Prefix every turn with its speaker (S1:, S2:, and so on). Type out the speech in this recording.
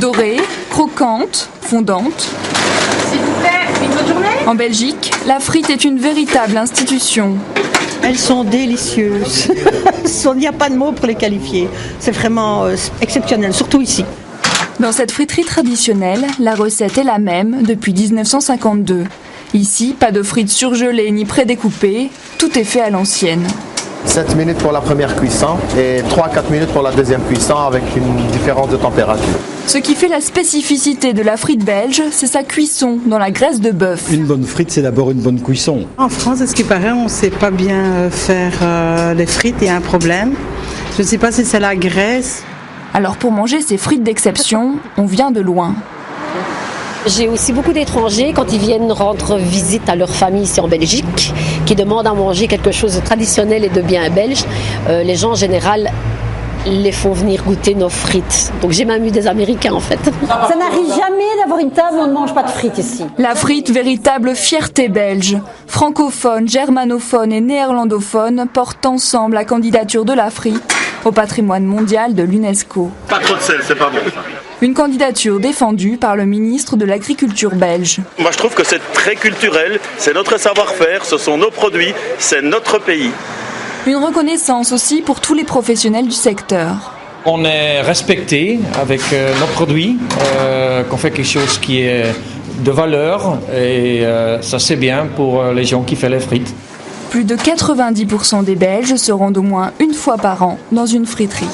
S1: Dorée, croquante, fondante.
S2: S'il vous plaît, une bonne journée.
S1: En Belgique, la frite est une véritable institution.
S3: Elles sont délicieuses. Il n'y a pas de mots pour les qualifier. C'est vraiment exceptionnel, surtout ici.
S1: Dans cette friterie traditionnelle, la recette est la même depuis 1952. Ici, pas de frites surgelées ni prédécoupées, tout est fait à l'ancienne.
S4: 7 minutes pour la première cuisson et 3-4 minutes pour la deuxième cuisson avec une différence de température.
S1: Ce qui fait la spécificité de la frite belge, c'est sa cuisson dans la graisse de bœuf.
S5: Une bonne frite, c'est d'abord une bonne cuisson.
S6: En France, à ce qui paraît, on ne sait pas bien faire les frites, il y a un problème. Je ne sais pas si c'est la graisse.
S1: Alors pour manger ces frites d'exception, on vient de loin.
S7: J'ai aussi beaucoup d'étrangers, quand ils viennent rendre visite à leur famille ici en Belgique, qui demandent à manger quelque chose de traditionnel et de bien belge. Les gens en général les font venir goûter nos frites. Donc j'ai même eu des Américains en fait.
S8: Ça n'arrive jamais d'avoir une table où on ne mange pas de frites ici.
S1: La frite, véritable fierté belge. Francophones, germanophones et néerlandophones portent ensemble la candidature de la frite au patrimoine mondial de l'UNESCO.
S9: Pas trop de sel, c'est pas bon ça.
S1: Une candidature défendue par le ministre de l'Agriculture belge.
S9: Moi je trouve que c'est très culturel, c'est notre savoir-faire, ce sont nos produits, c'est notre pays.
S1: Une reconnaissance aussi pour tous les professionnels du secteur.
S10: On est respecté avec nos produits, qu'on fait quelque chose qui est de valeur et ça c'est bien pour les gens qui font les frites.
S1: Plus de 90% des Belges se rendent au moins une fois par an dans une friterie.